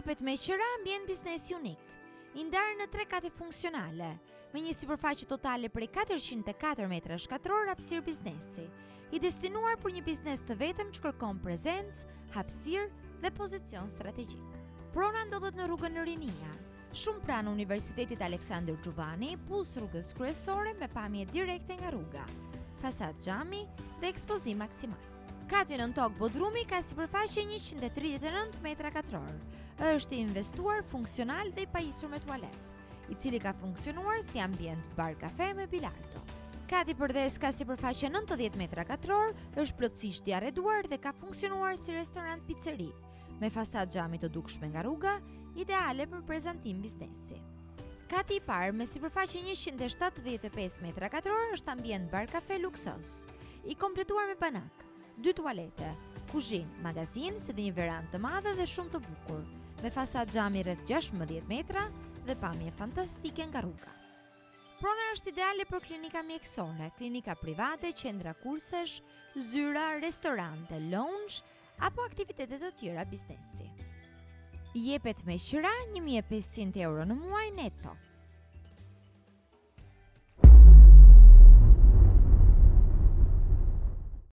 jepet me qira ambient biznesi unik, i ndarë në 3 kate funksionale, me një sipërfaqe totale prej 404 metra shkatror hapësirë biznesi, i destinuar për një biznes të vetëm që kërkon prezencë, hapësirë dhe pozicion strategjik. Prona ndodhet në rrugën në Rinia, shumë pranë Universitetit Aleksandër Xhuvani, pus rrugës kryesore me pamje direkte nga rruga, fasad xhami dhe ekspozim maksimal. Kati nën tokë bodrumi ka sipërfaqe 139 metra katror. Është i investuar funksional dhe i pajisur me tualet, i cili ka funksionuar si ambient bar kafe me bilardo. Kati përdes ka sipërfaqe 90 metra katror, është plotësisht i arreduar dhe ka funksionuar si restorant pizzeri, me fasad xhami të dukshme nga rruga, ideale për prezantim biznesi. Kati i parë me sipërfaqe 175 metra katror është ambient bar kafe luksos, i kompletuar me banak, 2 tualete, kuzhinë, magazinë si dhe një verandë të madhe dhe shumë të bukur, me fasad xhami rreth 16 metra dhe pamje fantastike nga rruga. Prona është ideale për klinika mjekësore, klinika private, qendra kursesh, zyra, restorante, lounge apo aktivitete të tjera biznesi. Jepet me qira 1.500 euro në muaj neto.